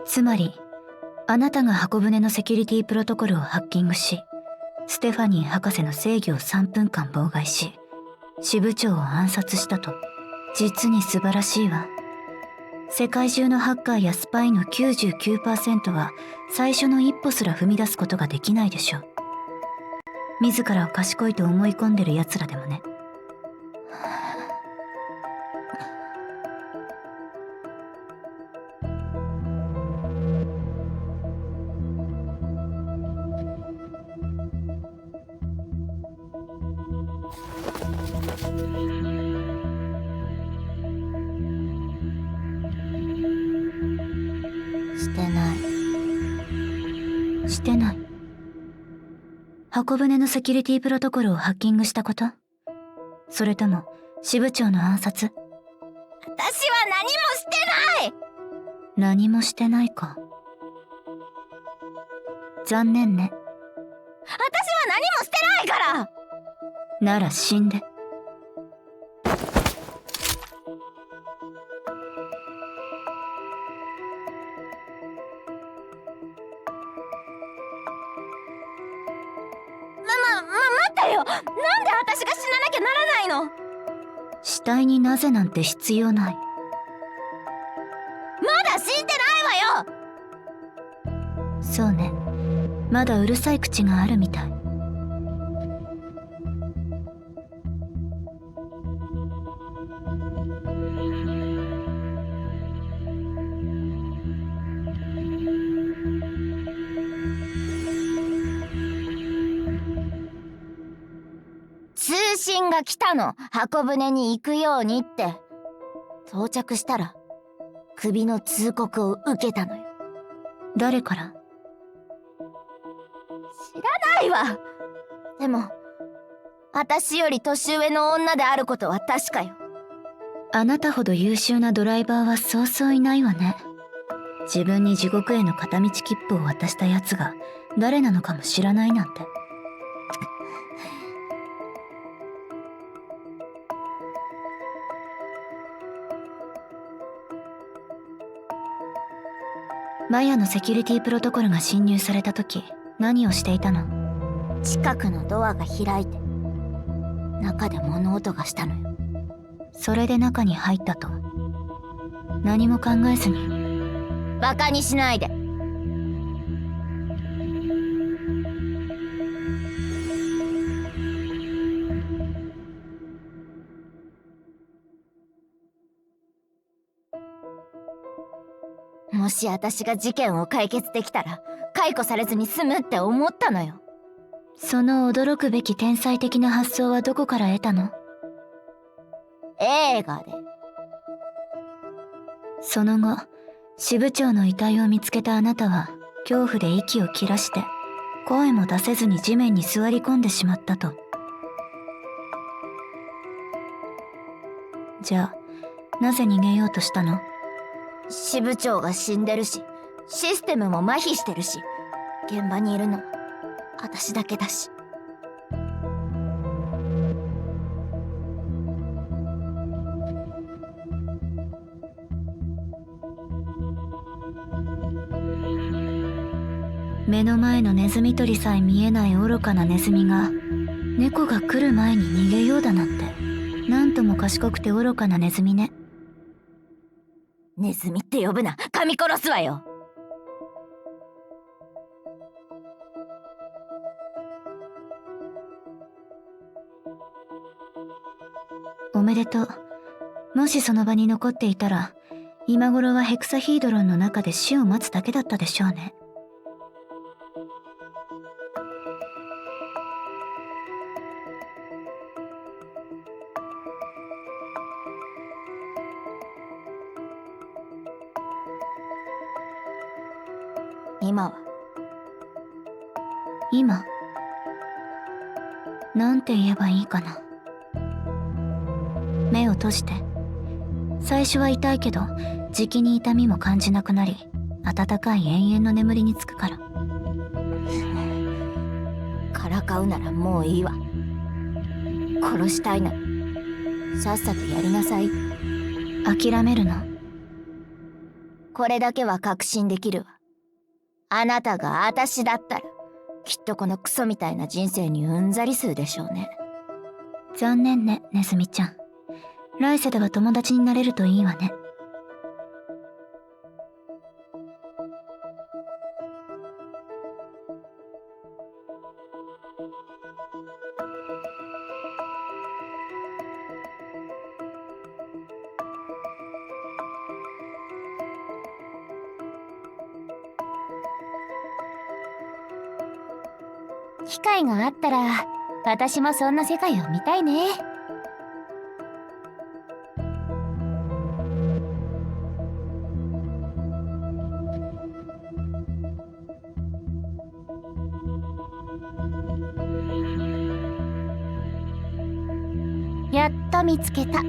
つまりあなたが箱舟のセキュリティプロトコルをハッキングし、ステファニー博士の制御を3分間妨害し、支部長を暗殺したと。実に素晴らしいわ。世界中のハッカーやスパイの 99% は最初の一歩すら踏み出すことができないでしょう。自らを賢いと思い込んでる奴らでもね。してない。箱舟のセキュリティプロトコルをハッキングしたこと？それとも支部長の暗殺？私は何もしてない。何もしてないか。残念ね。私は何もしてないから。なら死んで。待ってよ。なんで私が死ななきゃならないの？死体になぜなんて必要ない。まだ死んでないわよ。そうね。まだうるさい口があるみたい。通信が来たの。箱舟に行くようにって。到着したらクビの通告を受けたのよ。誰から？知らないわ。でも私より年上の女であることは確かよ。あなたほど優秀なドライバーはそうそういないわね。自分に地獄への片道切符を渡した奴が誰なのかも知らないなんて。マヤのセキュリティプロトコルが侵入された時、何をしていたの？近くのドアが開いて中で物音がしたのよ。それで中に入ったと？何も考えずに？バカにしないで。もし私が事件を解決できたら解雇されずに済むって思ったのよ。その驚くべき天才的な発想はどこから得たの？映画で。その後、支部長の遺体を見つけたあなたは恐怖で息を切らして声も出せずに地面に座り込んでしまったと。じゃあなぜ逃げようとしたの？支部長が死んでるし、システムも麻痺してるし、現場にいるのは私だけだし。目の前のネズミ捕りさえ見えない愚かなネズミが猫が来る前に逃げようだなんて、なんとも賢くて愚かなネズミね。ネズミって呼ぶな。噛み殺すわよ。おめでとう。もしその場に残っていたら今頃はヘクサヒードロンの中で死を待つだけだったでしょうね。今なんて言えばいいかな。目を閉じて。最初は痛いけどじきに痛みも感じなくなり、温かい永遠の眠りにつくから。からかうならもういいわ。殺したいならさっさとやりなさい。諦めるの？これだけは確信できるわ。あなたが私だったらきっとこのクソみたいな人生にうんざりするでしょうね。残念ね、ネズミちゃん。来世では友達になれるといいわね。機会があったら私もそんな世界を見たいね。やっと見つけた。危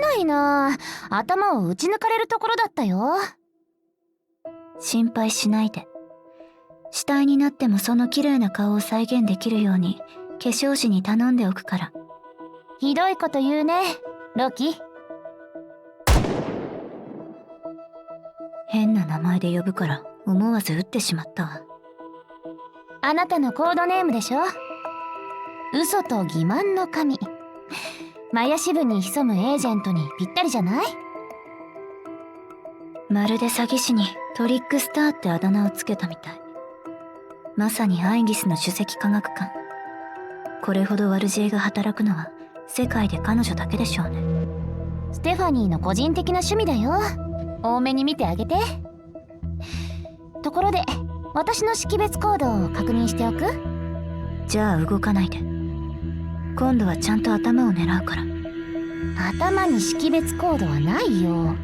ないな。頭を打ち抜かれるところだったよ。心配しないで。死体になってもその綺麗な顔を再現できるように化粧師に頼んでおくから。ひどいこと言うね、ロキ。変な名前で呼ぶから思わず打ってしまったわ。あなたのコードネームでしょ。嘘と欺瞞の神。マヤ支部に潜むエージェントにぴったりじゃない？まるで詐欺師にトリックスターってあだ名をつけたみたい。まさにアイギスの首席科学官。これほど悪知恵が働くのは世界で彼女だけでしょうね。ステファニーの個人的な趣味だよ。多めに見てあげて。ところで私の識別コードを確認しておく？じゃあ動かないで。今度はちゃんと頭を狙うから。頭に識別コードはないよ。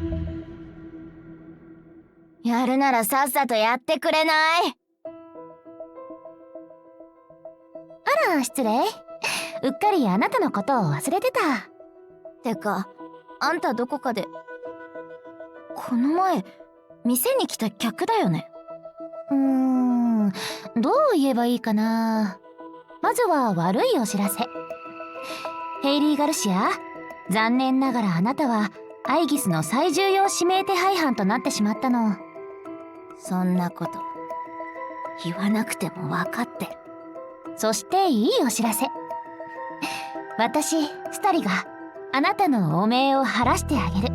やるならさっさとやってくれない？あら、失礼。うっかりあなたのことを忘れてた。てか、あんたどこかでこの前店に来た客だよね。どう言えばいいかな。まずは悪いお知らせ。ヘイリー・ガルシア、残念ながらあなたはアイギスの最重要指名手配犯となってしまったの。そんなこと言わなくても分かってる。そしていいお知らせ。私スタリがあなたの汚名を晴らしてあげる。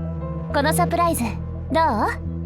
このサプライズどう？